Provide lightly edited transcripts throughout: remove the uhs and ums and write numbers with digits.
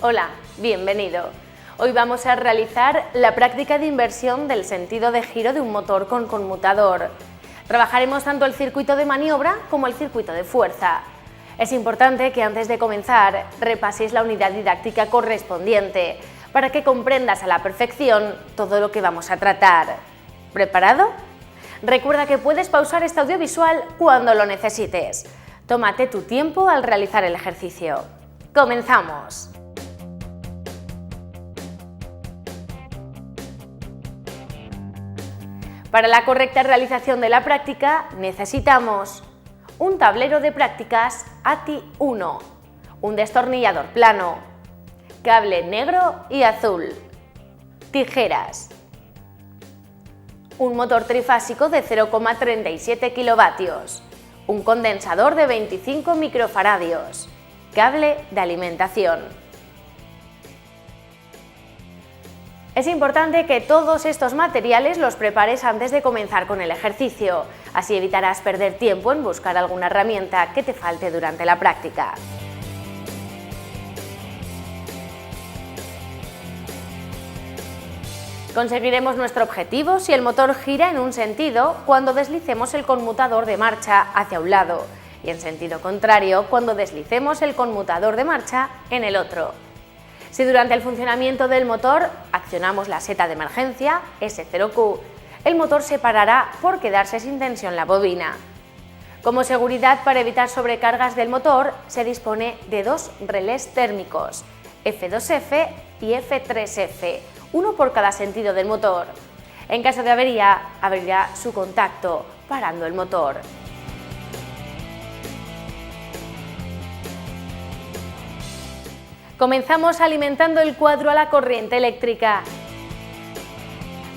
Hola, bienvenido. Hoy vamos a realizar la práctica de inversión del sentido de giro de un motor con conmutador. Trabajaremos tanto el circuito de maniobra como el circuito de fuerza. Es importante que antes de comenzar repaséis la unidad didáctica correspondiente para que comprendas a la perfección todo lo que vamos a tratar. ¿Preparado? Recuerda que puedes pausar este audiovisual cuando lo necesites. Tómate tu tiempo al realizar el ejercicio. ¡Comenzamos! Para la correcta realización de la práctica necesitamos un tablero de prácticas ATI1, un destornillador plano, cable negro y azul, tijeras, un motor trifásico de 0,37 kilovatios, un condensador de 25 microfaradios, cable de alimentación. Es importante que todos estos materiales los prepares antes de comenzar con el ejercicio, así evitarás perder tiempo en buscar alguna herramienta que te falte durante la práctica. Conseguiremos nuestro objetivo si el motor gira en un sentido cuando deslicemos el conmutador de marcha hacia un lado y en sentido contrario cuando deslicemos el conmutador de marcha en el otro. Si durante el funcionamiento del motor accionamos la seta de emergencia, S0Q, el motor se parará por quedarse sin tensión la bobina. Como seguridad para evitar sobrecargas del motor, se dispone de dos relés térmicos, F2F y F3F, uno por cada sentido del motor. En caso de avería, abrirá su contacto, parando el motor. Comenzamos alimentando el cuadro a la corriente eléctrica.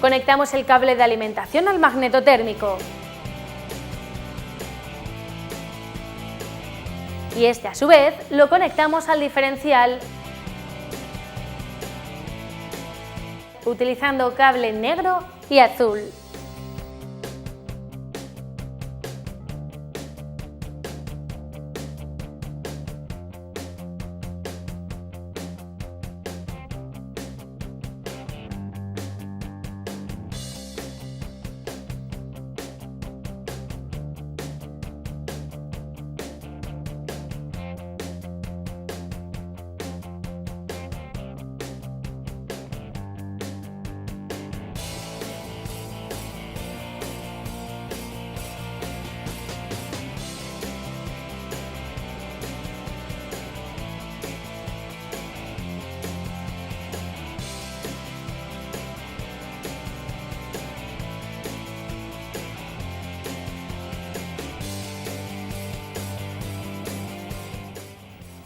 Conectamos el cable de alimentación al magneto térmico. Y este, a su vez, lo conectamos al diferencial. Utilizando cable negro y azul.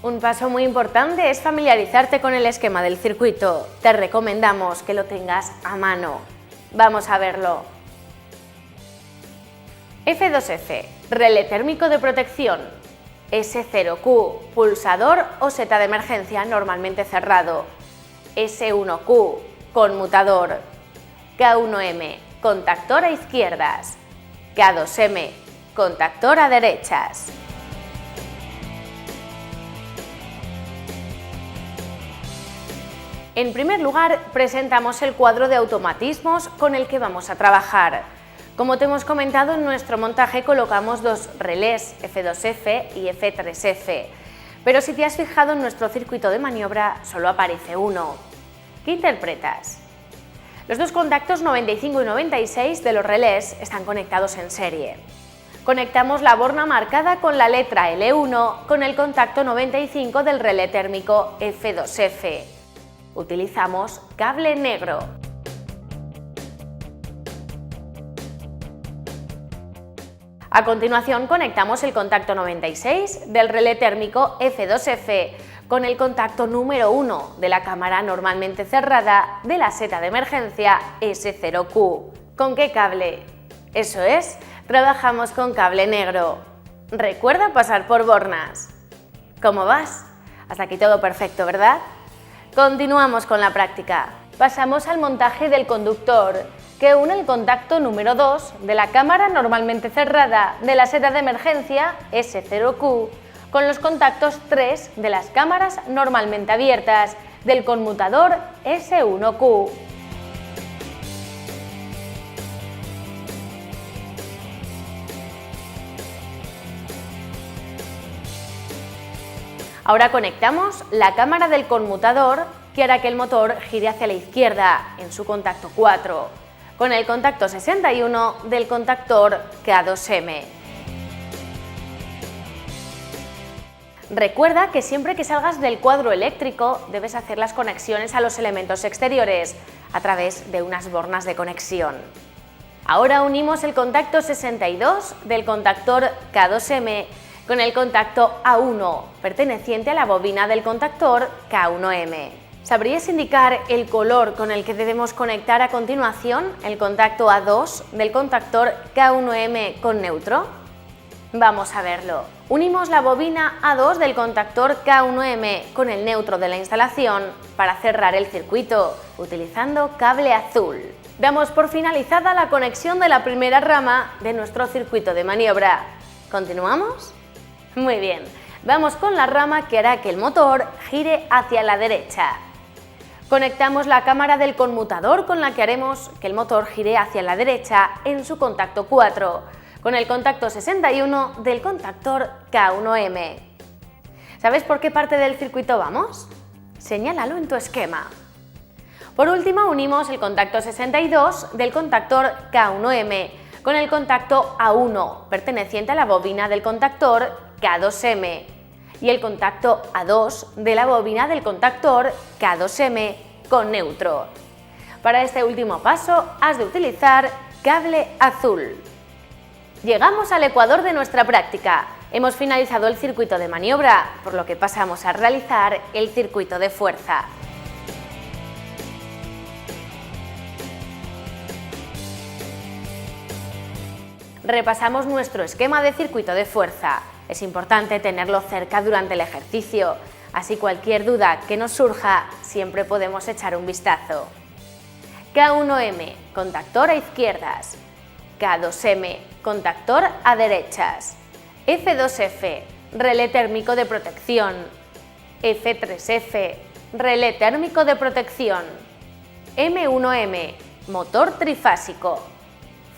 Un paso muy importante es familiarizarte con el esquema del circuito. Te recomendamos que lo tengas a mano. Vamos a verlo. F2F, relé térmico de protección. S0Q, pulsador o seta de emergencia normalmente cerrado. S1Q, conmutador. K1M, contactor a izquierdas. K2M, contactor a derechas. En primer lugar, presentamos el cuadro de automatismos con el que vamos a trabajar. Como te hemos comentado, en nuestro montaje colocamos dos relés, F2F y F3F, pero si te has fijado en nuestro circuito de maniobra, solo aparece uno. ¿Qué interpretas? Los dos contactos 95 y 96 de los relés están conectados en serie. Conectamos la borna marcada con la letra L1 con el contacto 95 del relé térmico F2F. Utilizamos cable negro. A continuación conectamos el contacto 96 del relé térmico F2F con el contacto número 1 de la cámara normalmente cerrada de la seta de emergencia S0Q. ¿Con qué cable? Eso es, trabajamos con cable negro. Recuerda pasar por bornas. ¿Cómo vas? Hasta aquí todo perfecto, ¿verdad? Continuamos con la práctica. Pasamos al montaje del conductor, que une el contacto número 2 de la cámara normalmente cerrada de la seta de emergencia S0Q con los contactos 3 de las cámaras normalmente abiertas del conmutador S1Q. Ahora conectamos la cámara del conmutador que hará que el motor gire hacia la izquierda en su contacto 4, con el contacto 61 del contactor K2M. Recuerda que siempre que salgas del cuadro eléctrico debes hacer las conexiones a los elementos exteriores a través de unas bornas de conexión. Ahora unimos el contacto 62 del contactor K2M con el contacto A1, perteneciente a la bobina del contactor K1M. ¿Sabrías indicar el color con el que debemos conectar a continuación el contacto A2 del contactor K1M con neutro? Vamos a verlo. Unimos la bobina A2 del contactor K1M con el neutro de la instalación para cerrar el circuito, utilizando cable azul. Damos por finalizada la conexión de la primera rama de nuestro circuito de maniobra. ¿Continuamos? Muy bien, vamos con la rama que hará que el motor gire hacia la derecha. Conectamos la cámara del conmutador con la que haremos que el motor gire hacia la derecha en su contacto 4, con el contacto 61 del contactor K1M. ¿Sabes por qué parte del circuito vamos? Señálalo en tu esquema. Por último, unimos el contacto 62 del contactor K1M con el contacto A1, perteneciente a la bobina del contactor K2M, y el contacto A2 de la bobina del contactor K2M con neutro. Para este último paso has de utilizar cable azul. Llegamos al ecuador de nuestra práctica. Hemos finalizado el circuito de maniobra, por lo que pasamos a realizar el circuito de fuerza. Repasamos nuestro esquema de circuito de fuerza. Es importante tenerlo cerca durante el ejercicio, así cualquier duda que nos surja siempre podemos echar un vistazo. K1M, contactor a izquierdas. K2M, contactor a derechas. F2F, relé térmico de protección. F3F, relé térmico de protección. M1M, motor trifásico.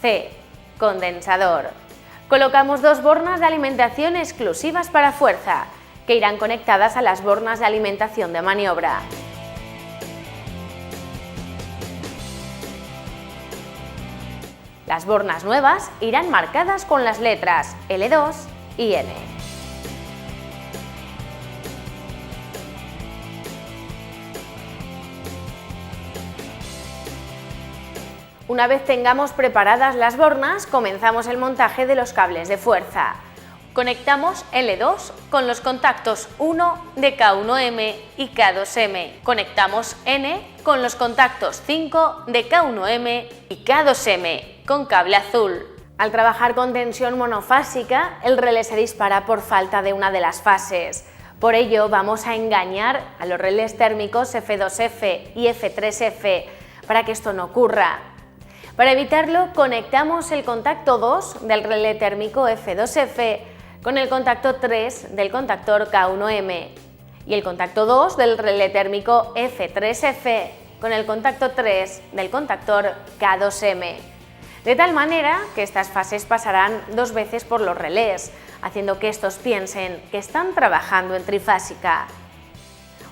C, condensador. Colocamos dos bornas de alimentación exclusivas para fuerza, que irán conectadas a las bornas de alimentación de maniobra. Las bornas nuevas irán marcadas con las letras L2 y N. Una vez tengamos preparadas las bornas, comenzamos el montaje de los cables de fuerza. Conectamos L2 con los contactos 1 de K1M y K2M. Conectamos N con los contactos 5 de K1M y K2M con cable azul. Al trabajar con tensión monofásica, el relé se dispara por falta de una de las fases. Por ello, vamos a engañar a los relés térmicos F2F y F3F para que esto no ocurra. Para evitarlo, conectamos el contacto 2 del relé térmico F2F con el contacto 3 del contactor K1M y el contacto 2 del relé térmico F3F con el contacto 3 del contactor K2M. De tal manera que estas fases pasarán dos veces por los relés, haciendo que estos piensen que están trabajando en trifásica.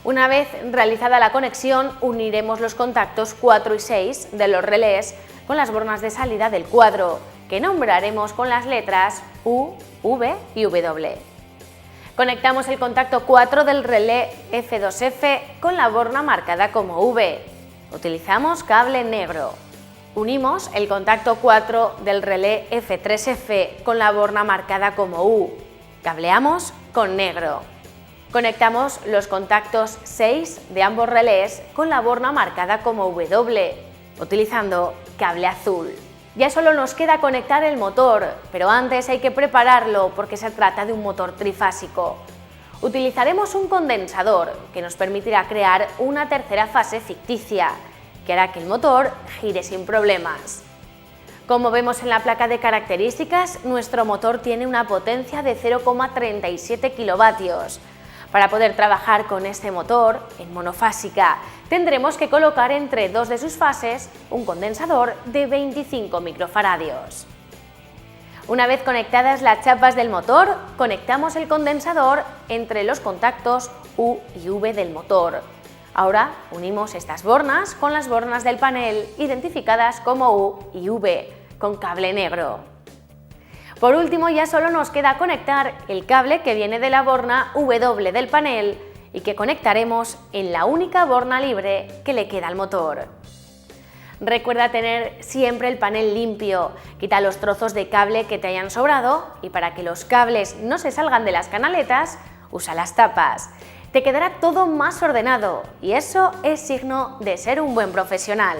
Una vez realizada la conexión, uniremos los contactos 4 y 6 de los relés con las bornas de salida del cuadro, que nombraremos con las letras U, V y W. Conectamos el contacto 4 del relé F2F con la borna marcada como V. Utilizamos cable negro. Unimos el contacto 4 del relé F3F con la borna marcada como U. Cableamos con negro. Conectamos los contactos 6 de ambos relés con la borna marcada como W, utilizando cable azul. Ya solo nos queda conectar el motor, pero antes hay que prepararlo porque se trata de un motor trifásico. Utilizaremos un condensador que nos permitirá crear una tercera fase ficticia, que hará que el motor gire sin problemas. Como vemos en la placa de características, nuestro motor tiene una potencia de 0,37 kilovatios. Para poder trabajar con este motor en monofásica, tendremos que colocar entre dos de sus fases un condensador de 25 microfaradios. Una vez conectadas las chapas del motor, conectamos el condensador entre los contactos U y V del motor. Ahora unimos estas bornas con las bornas del panel identificadas como U y V con cable negro. Por último, ya solo nos queda conectar el cable que viene de la borna W del panel y que conectaremos en la única borna libre que le queda al motor. Recuerda tener siempre el panel limpio, quita los trozos de cable que te hayan sobrado y para que los cables no se salgan de las canaletas, usa las tapas. Te quedará todo más ordenado y eso es signo de ser un buen profesional.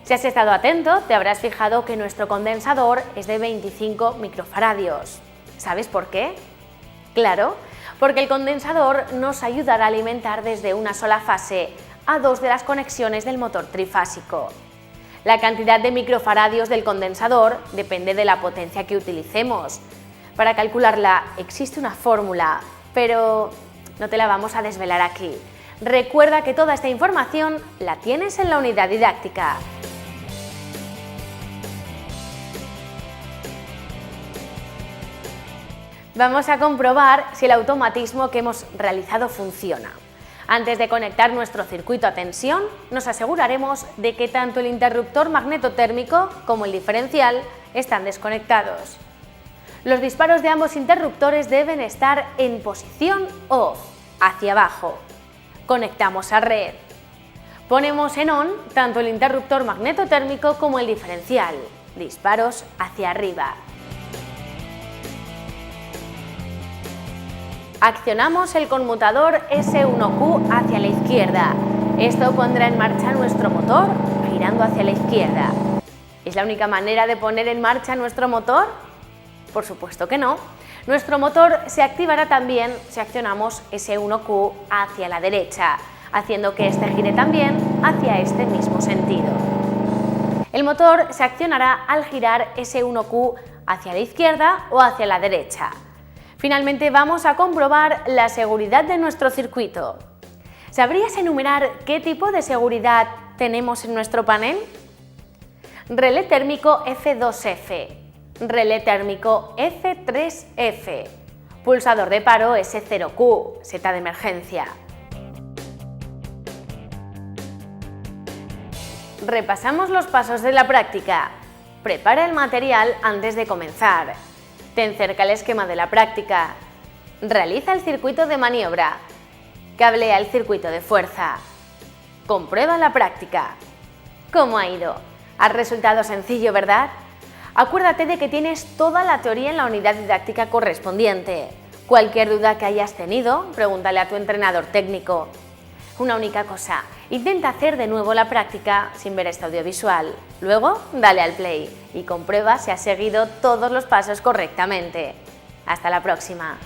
Si has estado atento, te habrás fijado que nuestro condensador es de 25 microfaradios. ¿Sabes por qué? Claro, porque el condensador nos ayudará a alimentar desde una sola fase a dos de las conexiones del motor trifásico. La cantidad de microfaradios del condensador depende de la potencia que utilicemos. Para calcularla existe una fórmula, pero no te la vamos a desvelar aquí. Recuerda que toda esta información la tienes en la unidad didáctica. Vamos a comprobar si el automatismo que hemos realizado funciona. Antes de conectar nuestro circuito a tensión, nos aseguraremos de que tanto el interruptor magnetotérmico como el diferencial están desconectados. Los disparos de ambos interruptores deben estar en posición off, hacia abajo. Conectamos a red. Ponemos en on tanto el interruptor magnetotérmico como el diferencial. Disparos hacia arriba. Accionamos el conmutador S1Q hacia la izquierda. Esto pondrá en marcha nuestro motor girando hacia la izquierda. ¿Es la única manera de poner en marcha nuestro motor? Por supuesto que no. Nuestro motor se activará también si accionamos S1Q hacia la derecha, haciendo que este gire también hacia este mismo sentido. El motor se accionará al girar S1Q hacia la izquierda o hacia la derecha. Finalmente vamos a comprobar la seguridad de nuestro circuito. ¿Sabrías enumerar qué tipo de seguridad tenemos en nuestro panel? Relé térmico F2F, relé térmico F3F, pulsador de paro S0Q, seta de emergencia. Repasamos los pasos de la práctica. Prepara el material antes de comenzar. Ten cerca el esquema de la práctica. Realiza el circuito de maniobra. Cablea el circuito de fuerza. Comprueba la práctica. ¿Cómo ha ido? ¿Ha resultado sencillo, verdad? Acuérdate de que tienes toda la teoría en la unidad didáctica correspondiente. Cualquier duda que hayas tenido, pregúntale a tu entrenador técnico. Una única cosa, intenta hacer de nuevo la práctica sin ver este audiovisual. Luego, dale al play y comprueba si has seguido todos los pasos correctamente. Hasta la próxima.